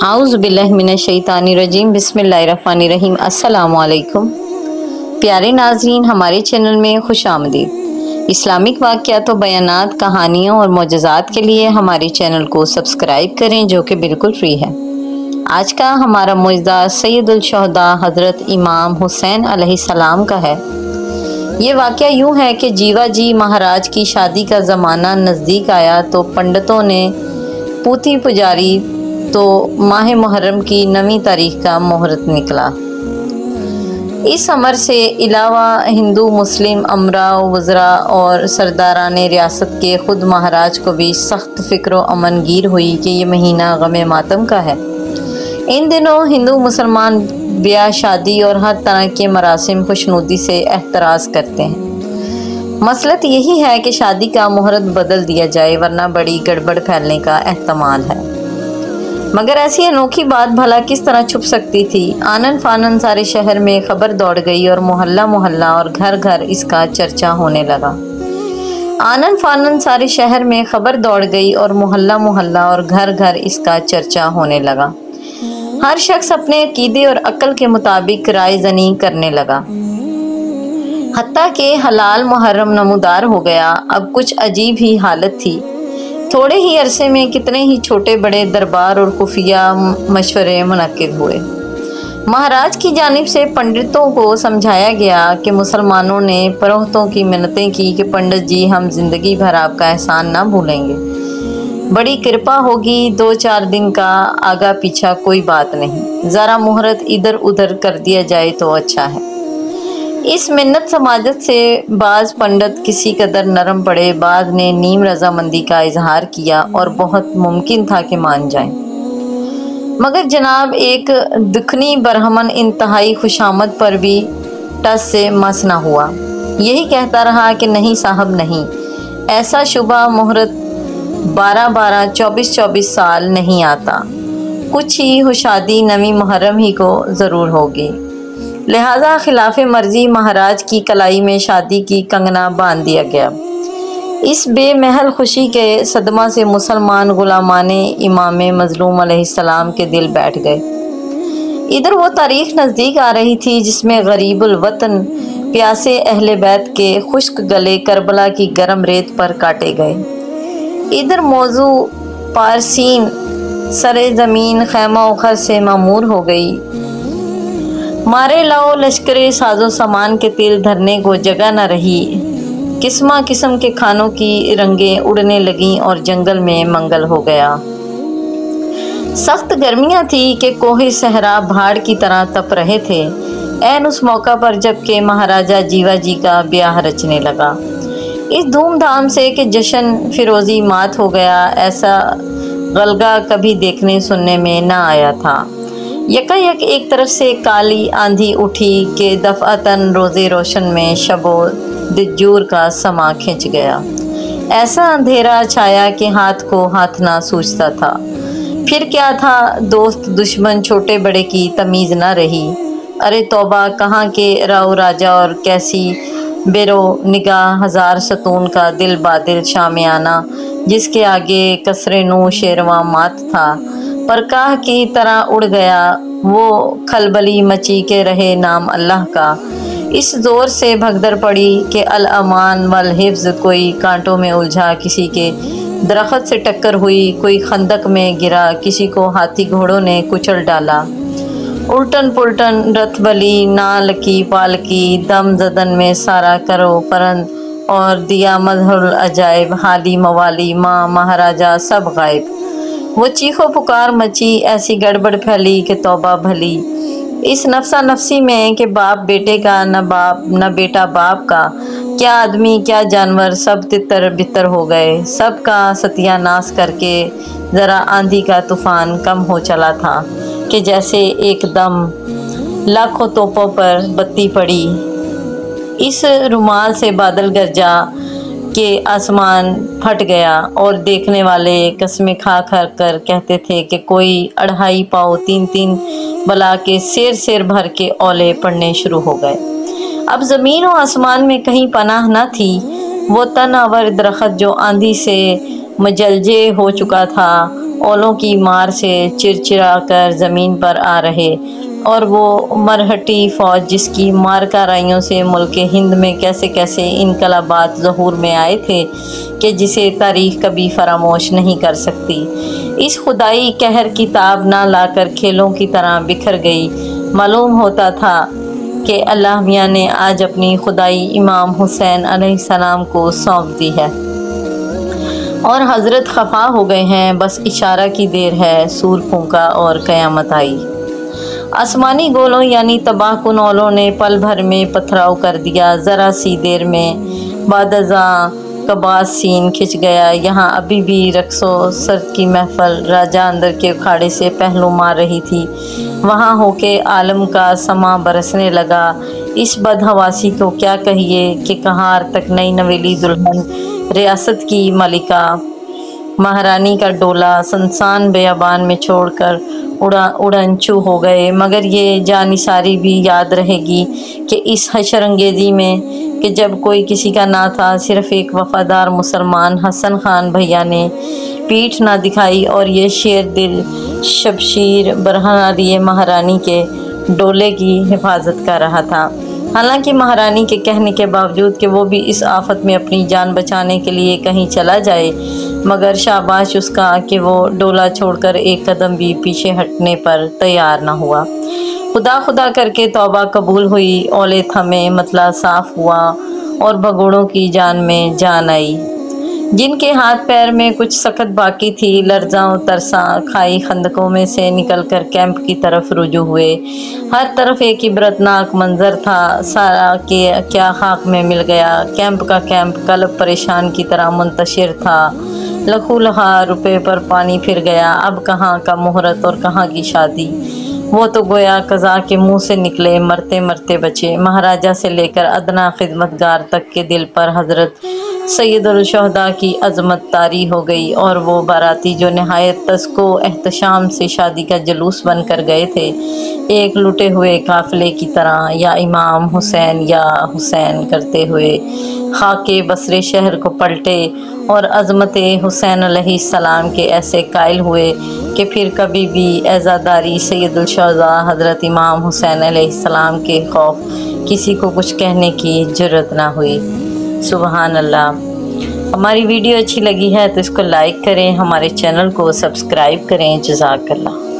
आउज़ बिल्लाहि मिनश शैतानिर रजीम बिस्मिल्लाहिर्रहमानिर्रहीम। अस्सलामु अलैकुम। प्यारे नाज़रीन, हमारे चैनल में खुश आमदीद। इस्लामिक वाक़यात व बयानात, कहानियों और मोजज़ात के लिए हमारे चैनल को सब्सक्राइब करें, जो कि बिल्कुल फ्री है। आज का हमारा मुजज़ा सैयदुल शुहदा हज़रत इमाम हुसैन अलैहिस्सलाम का है। ये वाक़या यूँ है कि जीवाजी महाराज की शादी का ज़माना नज़दीक आया तो पंडितों ने पूती पुजारी तो माह मुहर्रम की 9वीं तारीख का मुहूर्त निकला। इस अमर से अलावा हिंदू मुस्लिम अमरा वज़रा और सरदारान रियासत के ख़ुद महाराज को भी सख्त फ़िक्र अमनगीर हुई कि ये महीना गमे मातम का है। इन दिनों हिंदू मुसलमान ब्याह शादी और हर तरह के मरासिम खुशनुदी से एहतराज़ करते हैं। मसलत यही है कि शादी का मुहूर्त बदल दिया जाए, वरना बड़ी गड़बड़ फैलने का एहतमाल है। मगर ऐसी अनोखी बात भला किस तरह छुप सकती थी। आनन फानन सारे शहर में खबर दौड़ गई और मोहल्ला मोहल्ला और घर घर इसका चर्चा होने लगा। आनन फानन सारे शहर में खबर दौड़ गई और मोहल्ला मोहल्ला और घर घर इसका चर्चा होने लगा। हर शख्स अपने अकीदे और अक्ल के मुताबिक राय जनी करने लगा। हत्ता के हलाल मुहर्रम नमूदार हो गया। अब कुछ अजीब ही हालत थी। थोड़े ही अरसे में कितने ही छोटे बड़े दरबार और खुफिया मशवरे मुनक्किद हुए। महाराज की जानिब से पंडितों को समझाया गया कि मुसलमानों ने परोहतों की मिन्नतें की कि पंडित जी, हम जिंदगी भर आपका एहसान ना भूलेंगे, बड़ी कृपा होगी, 2-4 दिन का आगा पीछा कोई बात नहीं, ज़रा मुहूर्त इधर उधर कर दिया जाए तो अच्छा है। इस मिन्नत समाजत से बाज़ पंडित किसी कदर नरम पड़े, बाद ने नीम रजामंदी का इजहार किया और बहुत मुमकिन था कि मान जाएं। मगर जनाब एक दुखनी बरहमन इंतहाई खुशामद पर भी टस से मस न हुआ। यही कहता रहा कि नहीं साहब नहीं, ऐसा शुबा मुहूर्त 12-12, 24-24 साल नहीं आता। कुछ ही हो शादी 9वीं मुहर्रम ही को ज़रूर होगी। लिहाजा खिलाफ मर्जी महाराज की कलाई में शादी की कंगना बांध दिया गया। इस बेमहल खुशी के सदमा से मुसलमान गुलामाने इमाम मजलूम अलैहिस्सलाम के दिल बैठ गए। इधर वो तारीख नज़दीक आ रही थी जिसमें गरीबुल वतन प्यासे अहले बैत के खुश्क गले करबला की गर्म रेत पर काटे गए। इधर मौजू पारसीन सरे ज़मीन खैमा उखर से मामूर हो गई। मारे लाओ लश्करे साजो सामान के तिल धरने को जगह न रही। किस्मा किस्म के खानों की रंगें उड़ने लगीं और जंगल में मंगल हो गया। सख्त गर्मियां थी कि कोहे सहरा भाड़ की तरह तप रहे थे। ऐन उस मौका पर जबकि महाराजा जीवाजी का ब्याह रचने लगा। इस धूमधाम से कि जश्न फिरोजी मात हो गया, ऐसा गलगा कभी देखने सुनने में न आया था। यकायक एक तरफ से काली आंधी उठी कि दफ़अतन रोज़े रोशन में शबो दिज्जूर का समा खिंच गया। ऐसा अंधेरा छाया कि हाथ को हाथ ना सूझता था। फिर क्या था, दोस्त दुश्मन छोटे बड़े की तमीज़ न रही। अरे तौबा, कहाँ के राव राजा और कैसी बेरो निगाह हज़ार सतून का दिल बादिल शामियाना, जिसके आगे कसरे नू शेरवा मात था, परकाह की तरह उड़ गया। वो खलबली मची के रहे नाम अल्लाह का। इस ज़ोर से भगदड़ पड़ी कि अल अमान वल हिफ्ज़, कोई कांटों में उलझा, किसी के दरख्त से टक्कर हुई, कोई खंदक में गिरा, किसी को हाथी घोड़ों ने कुचल डाला। उल्टन पुल्टन रथबली नाल की पालकी, दम जदन में सारा करो परंद और दिया मजहरुल अजाइब, हाली मवाली माँ महाराजा सब गायब। वो चीखो पुकार मची, ऐसी गड़बड़ फैली कि तौबा भली। इस नफसा नफसी में कि बाप बेटे का, न बाप न बेटा बाप का, क्या आदमी क्या जानवर, सब तितर बितर हो गए। सब का सत्यानाश करके ज़रा आंधी का तूफ़ान कम हो चला था कि जैसे एकदम लाखों तोपों पर बत्ती पड़ी। इस रुमाल से बादल गरजा के आसमान फट गया और देखने वाले कसमें खा खा कर कहते थे कि कोई 2.5 पाव 3-3 बला के शेर शेर भर के ओले पड़ने शुरू हो गए। अब ज़मीन और आसमान में कहीं पनाह न थी। वो तनावर दरख्त जो आंधी से मजलजे हो चुका था ओलों की मार से चिरचिरा कर ज़मीन पर आ रहे, और वो मरहटी फ़ौज जिसकी मारकाराइयों से मुल्क हिंद में कैसे कैसे इनकलाबात ज़हूर में आए थे कि जिसे तारीख़ कभी फरामोश नहीं कर सकती। इस खुदाई कहर की ताब ना लाकर खेलों की तरह बिखर गई। मालूम होता था कि अल्लाह मियाँ ने आज अपनी खुदाई इमाम हुसैन अलैहिस्सलाम को सौंप दी है और हज़रत खफा हो गए हैं। बस इशारा की देर है, सूर फूंका और क़यामत आई। आसमानी गोलों यानी तबाहकुन ओलों ने पल भर में पथराव कर दिया। ज़रा सी देर में बादज़ा कबास सीन खिंच गया। यहाँ अभी भी रक्सो सर्द की महफल राजा अंदर के उखाड़े से पहलू मार रही थी। वहाँ होके आलम का समा बरसने लगा। इस बदहवासी को क्या कहिए कि कहार तक नई नवेली दुल्हन, रियासत की मालिका, महारानी का डोला सुनसान बेयाबान में छोड़कर उड़नचू हो गए। मगर ये जानिसारी भी याद रहेगी कि इस हशरंगेज़ी में कि जब कोई किसी का ना था, सिर्फ़ एक वफ़ादार मुसलमान हसन खान भैया ने पीठ ना दिखाई और ये शेर दिल शबशीर बरहना लिए महारानी के डोले की हिफाजत कर रहा था। हालांकि महारानी के कहने के बावजूद कि वो भी इस आफत में अपनी जान बचाने के लिए कहीं चला जाए, मगर शाबाश उसका कि वो डोला छोड़कर एक कदम भी पीछे हटने पर तैयार न हुआ। खुदा खुदा करके तौबा कबूल हुई, ओले थमे, मतला साफ हुआ और भगोड़ों की जान में जान आई। जिनके हाथ पैर में कुछ सकत बाकी थी, लर्ज़ां तरसा खाई खंदकों में से निकलकर कैंप की तरफ रुजू हुए। हर तरफ एक इबरतनाक मंजर था। सारा के क्या खाक में मिल गया। कैंप का कैंप कल्ब परेशान की तरह मुंतशिर था। लखू लहा रुपए पर पानी फिर गया। अब कहाँ का मुहूर्त और कहाँ की शादी। वो तो गोया कज़ा के मुंह से निकले, मरते मरते बचे। महाराजा से लेकर अदना खिदमतगार तक के दिल पर हज़रत सैयदुल शुहदा की अज़मत तारी हो गई, और वो बाराती जो नहायत तज़्को एहतशाम से शादी का जुलूस बन कर गए थे, एक लुटे हुए काफ़िले की तरह या इमाम हुसैन या हुसैन करते हुए खाके बसरे शहर को पलटे और अज़मत हुसैन अलैहिस्सलाम के ऐसे कायल हुए कि फिर कभी भी एज़ादारी सैयदुल शुहदा हज़रत इमाम हुसैन अलैहिस्सलाम के खौफ किसी को कुछ कहने की ज़रूरत ना हुई। सुबहान अल्लाह। हमारी वीडियो अच्छी लगी है तो इसको लाइक करें, हमारे चैनल को सब्सक्राइब करें। जज़ाकल्लाह।